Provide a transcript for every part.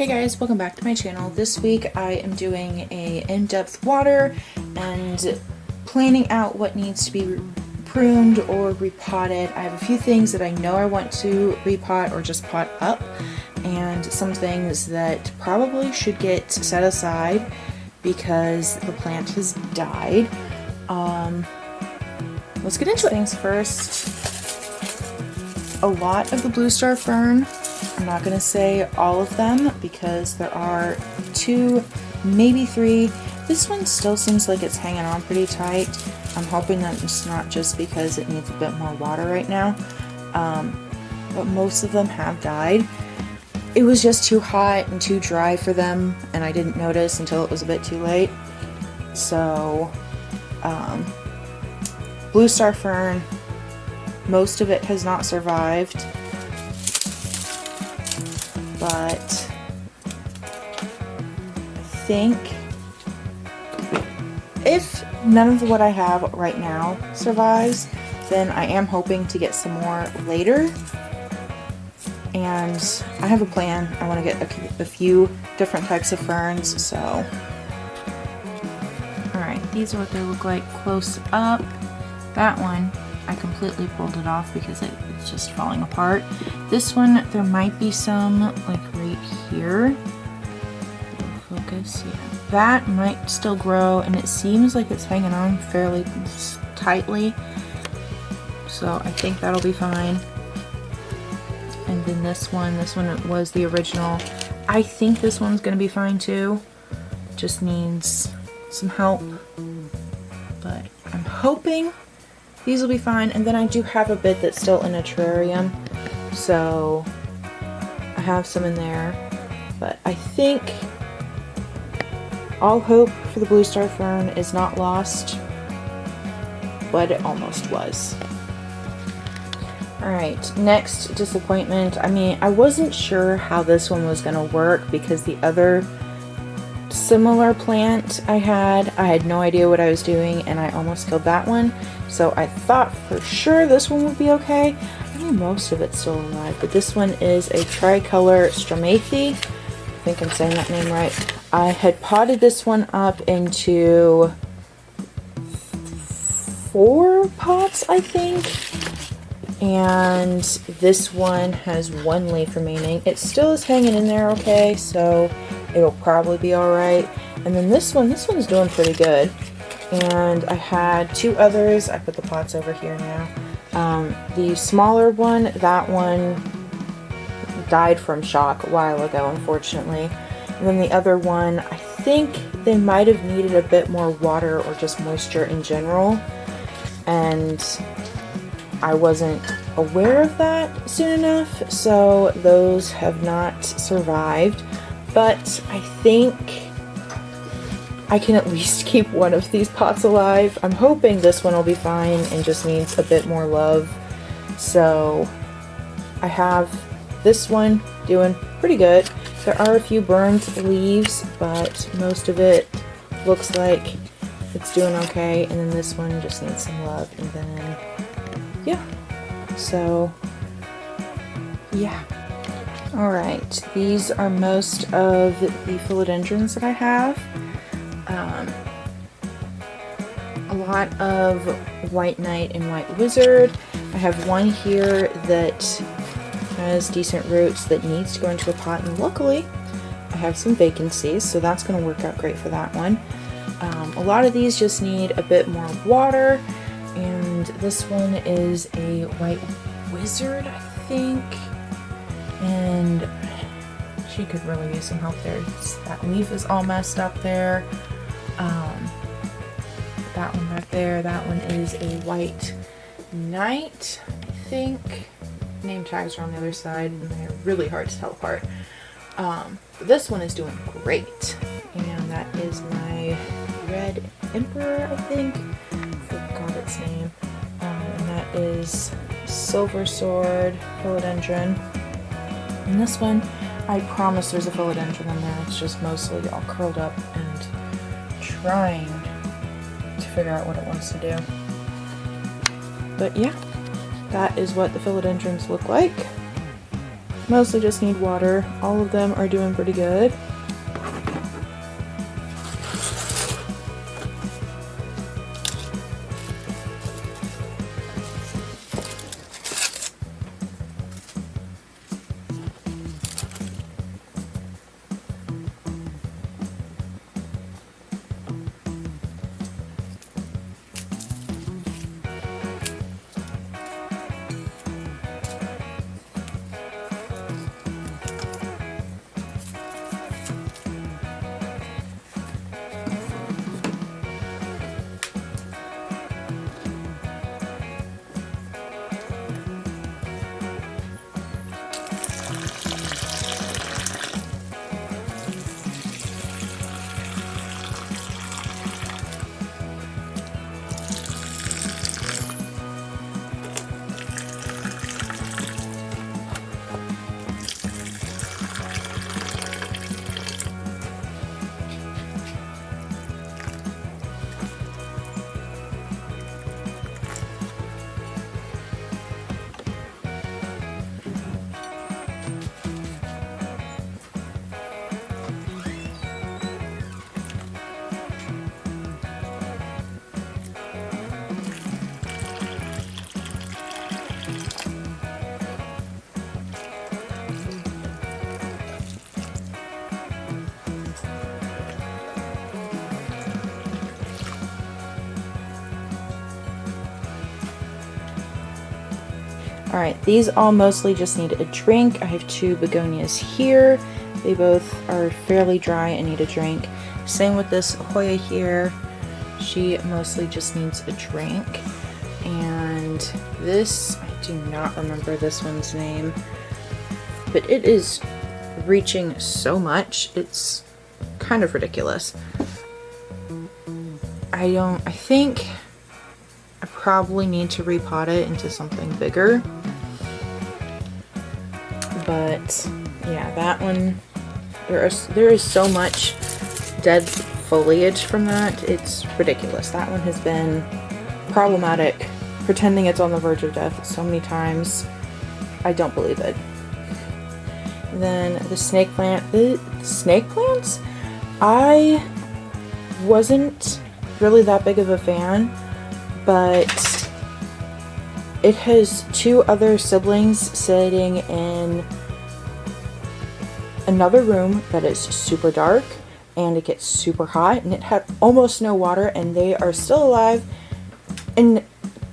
Hey guys, welcome back to my channel. This week I am doing a in-depth water and planning out what needs to be pruned or repotted. I have a few things that I know I want to repot or just pot up, and some things that probably should get set aside because the plant has died. Let's get into things first. A lot of the blue star fern, I'm not going to say all of them because there are 2, maybe 3. This one still seems like it's hanging on pretty tight. I'm hoping that it's not just because it needs a bit more water right now, but most of them have died. It was just too hot and too dry for them, and I didn't notice until it was a bit too late. So, blue star fern, most of it has not survived, but I think if none of what I have right now survives, then I am hoping to get some more later. And I have a plan. I want to get a few different types of ferns, so. Alright, these are what they look like close up. That one, I completely pulled it off because it's just falling apart. This one, there might be some like right here. Focus, yeah. That might still grow, and it seems like it's hanging on fairly tightly. So I think that'll be fine. And then this one was the original. I think this one's gonna be fine too. Just needs some help. But I'm hoping these will be fine. And then I do have a bit that's still in a terrarium, so I have some in there. But I think all hope for the blue star fern is not lost, but it almost was. Alright, next disappointment. I mean, I wasn't sure how this one was going to work because the other similar plant I had no idea what I was doing, and I almost killed that one. So I thought for sure this one would be okay. I mean, most of it's still alive, but this one is a tricolor Stromathe. I think I'm saying that name right. I had potted this one up into 4 pots, I think. And this one has 1 leaf remaining. It still is hanging in there okay, so it'll probably be alright. And then this one's doing pretty good. And I had 2 others. I put the pots over here now. The smaller one, that one died from shock a while ago, unfortunately. And then the other one, I think they might have needed a bit more water or just moisture in general. And I wasn't aware of that soon enough, so those have not survived. But I think I can at least keep one of these pots alive. I'm hoping this one will be fine and just needs a bit more love. So I have this one doing pretty good. There are a few burned leaves, but most of it looks like it's doing okay. And then this one just needs some love. And then, yeah. So, yeah. Alright, these are most of the philodendrons that I have. A lot of white knight and white wizard. I have one here that has decent roots that needs to go into a pot, and luckily I have some vacancies, so that's going to work out great for that one. A lot of these just need a bit more water, and this one is a white wizard, I think, and she could really use some help there. That leaf is all messed up there. That one back there, that one is a white knight, I think. Name tags are on the other side, and they're really hard to tell apart. But this one is doing great, and that is my red emperor, I think. I forgot its name. And that is silver sword philodendron. And this one, I promise there's a philodendron in there. It's just mostly all curled up and trying to figure out what it wants to do. But yeah, that is what the philodendrons look like. mostly just need water. All of them are doing pretty good. Alright, these all mostly just need a drink. I have 2 begonias here. They both are fairly dry and need a drink. Same with this Hoya here. She mostly just needs a drink. And this, I do not remember this one's name, but it is reaching so much. It's kind of ridiculous. I think I probably need to repot it into something bigger. But yeah, that one, there is so much dead foliage from that. It's ridiculous. That one has been problematic, pretending it's on the verge of death so many times. I don't believe it. Then the snake plant, the snake plants, I wasn't really that big of a fan, but it has 2 other siblings sitting in another room that is super dark, and it gets super hot, and it had almost no water, and they are still alive, and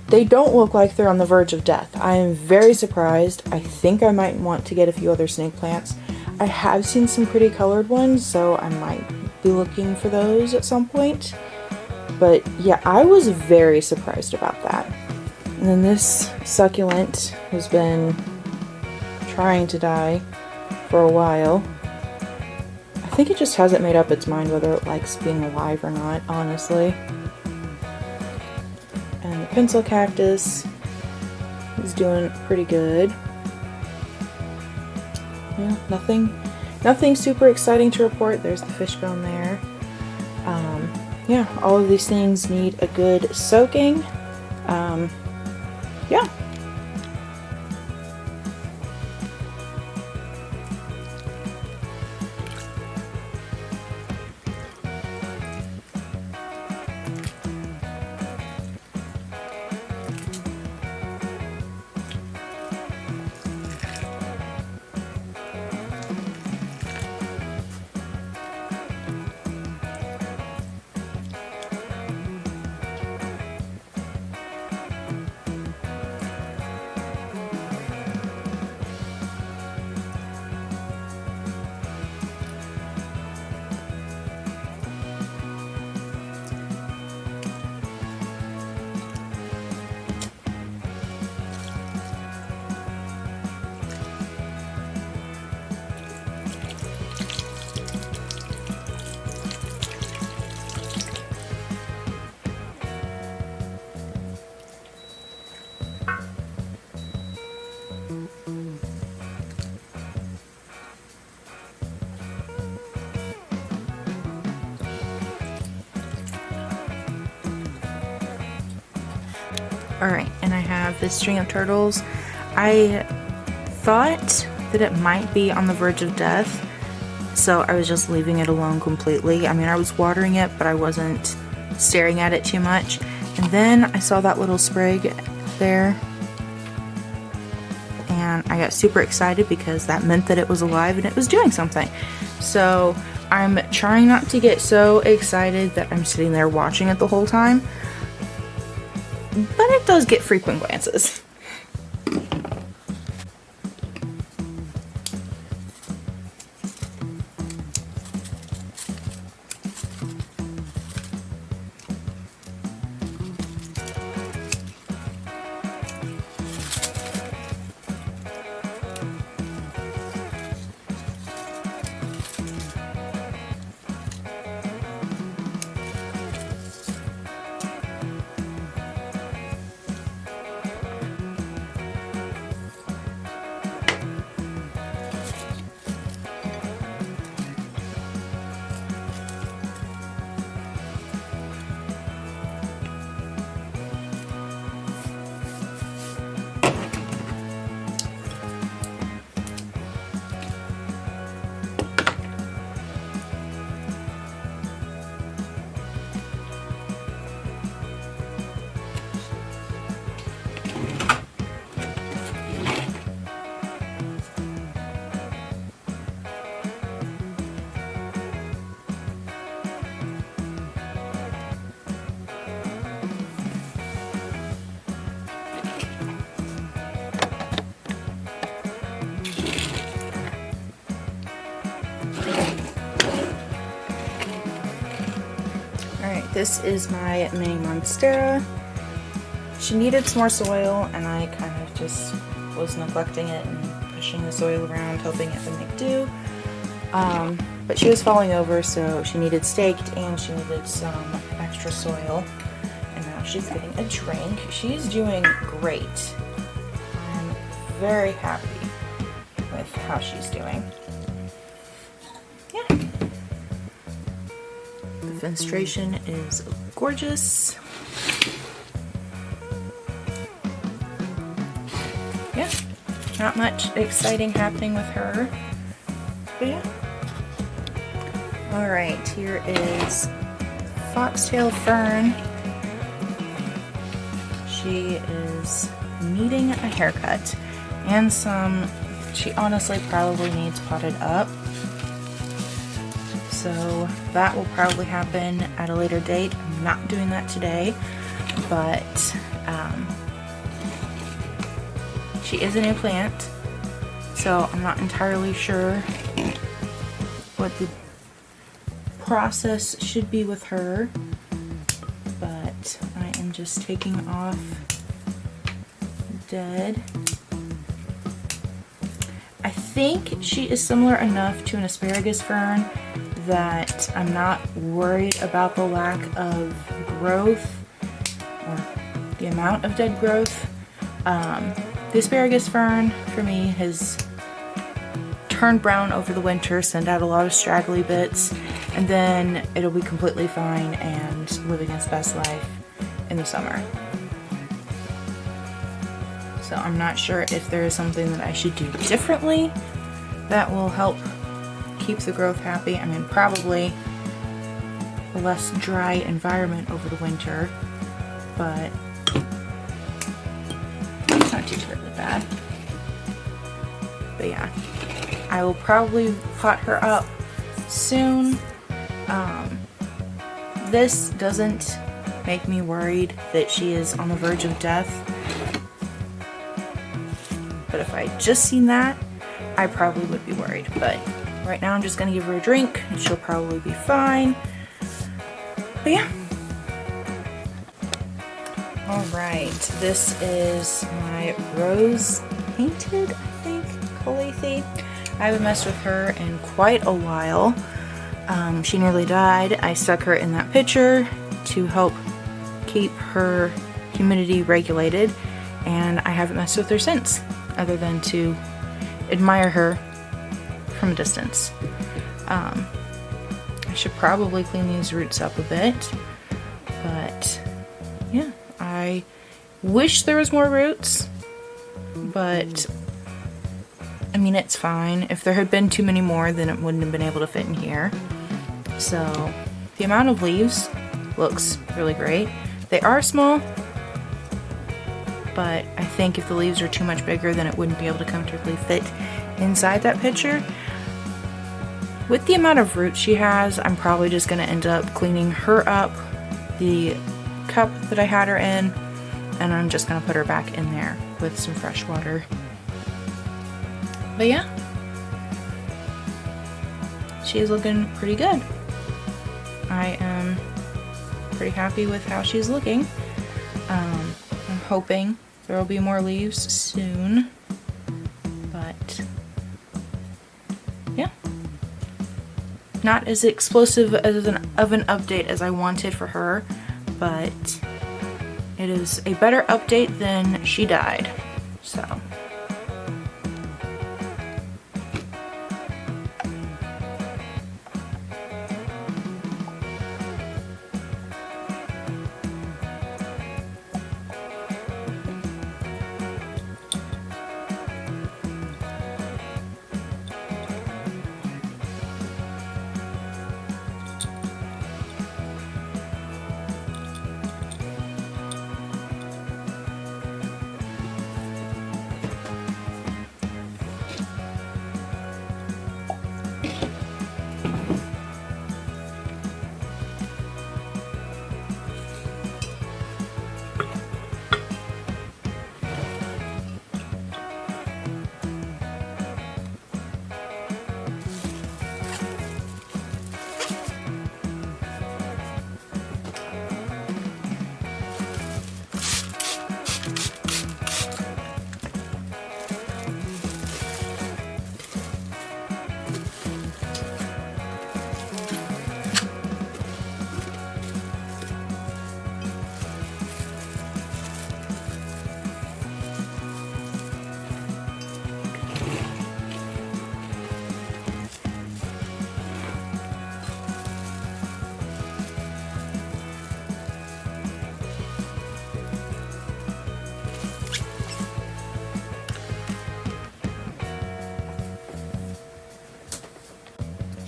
they don't look like they're on the verge of death. I am very surprised. I think I might want to get a few other snake plants. I have seen some pretty colored ones, so I might be looking for those at some point. But yeah, I was very surprised about that. And then this succulent has been trying to die for a while. I think it just hasn't made up its mind whether it likes being alive or not, honestly. And the pencil cactus is doing pretty good. Yeah, nothing super exciting to report. There's the fishbone there. Yeah, all of these things need a good soaking. Yeah. Alright, and I have this string of turtles. I thought that it might be on the verge of death, so I was just leaving it alone completely. I mean, I was watering it, but I wasn't staring at it too much. And then I saw that little sprig there, and I got super excited because that meant that it was alive and it was doing something. So I'm trying not to get so excited that I'm sitting there watching it the whole time, but it does get frequent glances. This is my mini monstera. She needed some more soil, and I kind of just was neglecting it and pushing the soil around, hoping it would make do. But she was falling over, so she needed staked and she needed some extra soil. And now she's getting a drink. She's doing great. I'm very happy with how she's doing. Yeah. The fenstration is gorgeous. Yeah, not much exciting happening with her, but yeah. Alright, here is Foxtail Fern. She is needing a haircut and she honestly probably needs potted up. So that will probably happen at a later date. I'm not doing that today, but she is a new plant, so I'm not entirely sure what the process should be with her, but I am just taking off dead. I think she is similar enough to an asparagus fern that I'm not worried about the lack of growth or the amount of dead growth. The asparagus fern for me has turned brown over the winter, send out a lot of straggly bits, and then it'll be completely fine and living its best life in the summer. So I'm not sure if there is something that I should do differently that will help keep the growth happy. I mean, probably a less dry environment over the winter, but it's not too terribly bad. But yeah, I will probably pot her up soon. This doesn't make me worried that she is on the verge of death, but if I had just seen that, I probably would be worried. But right now I'm just gonna give her a drink and she'll probably be fine. But yeah. Alright, this is my rose painted, I think, calathea. I haven't messed with her in quite a while. She nearly died. I stuck her in that pitcher to help keep her humidity regulated, and I haven't messed with her since, other than to admire her from a distance. I should probably clean these roots up a bit, but yeah, I wish there was more roots, but mean, it's fine. If there had been too many more, then it wouldn't have been able to fit in here. So the amount of leaves looks really great. They are small, but I think if the leaves are too much bigger, then it wouldn't be able to comfortably fit inside that pitcher. With the amount of roots she has, I'm probably just going to end up cleaning her up, the cup that I had her in, and I'm just going to put her back in there with some fresh water. But yeah, she's looking pretty good. I am pretty happy with how she's looking. I'm hoping there will be more leaves soon, but yeah, not as explosive as of an update as I wanted for her, but it is a better update than she died, so.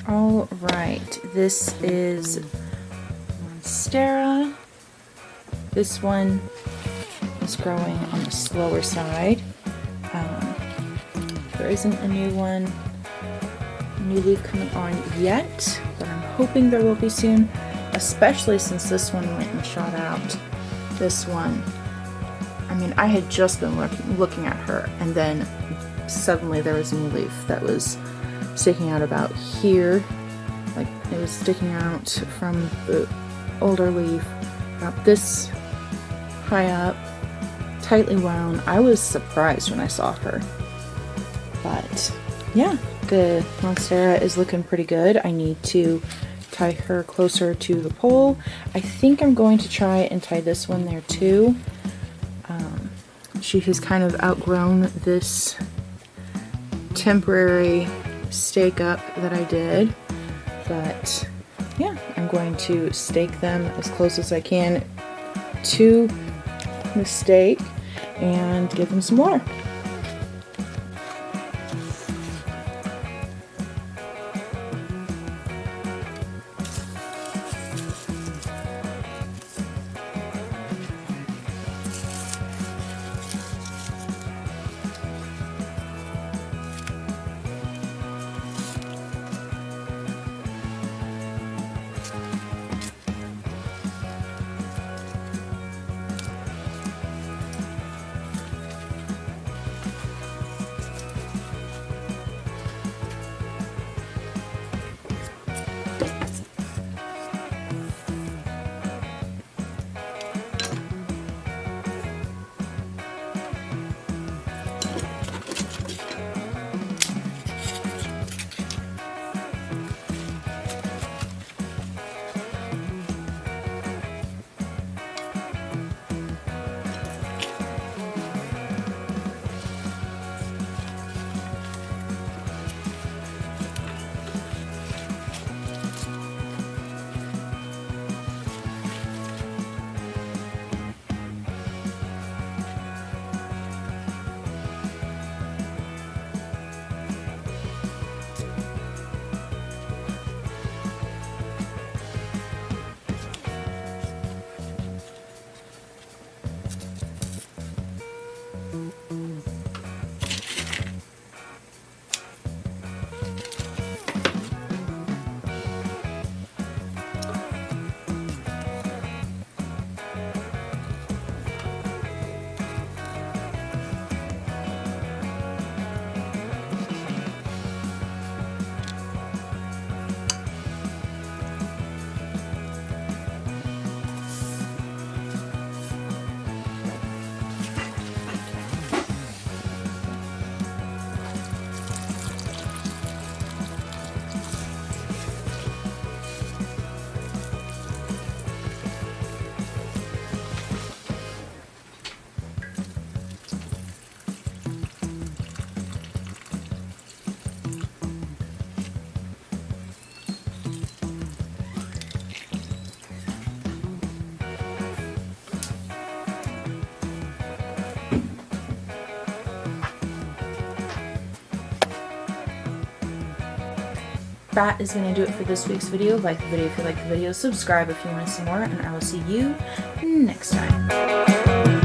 All right, this is Monstera. This one is growing on the slower side. There isn't a new leaf coming on yet, but I'm hoping there will be soon, especially since this one went and shot out. This one, I mean, I had just been looking at her, and then suddenly there was a new leaf that was sticking out about here. Like, it was sticking out from the older leaf about this high up, tightly wound. I was surprised when I saw her. But yeah, the Monstera is looking pretty good. I need to tie her closer to the pole. I think I'm going to try and tie this one there too. She has kind of outgrown this temporary stake up that I did, but yeah, I'm going to stake them as close as I can to the stake and give them some water. that is going to do it for this week's video. Like the video if you like the video, subscribe if you want to see more, and I will see you next time.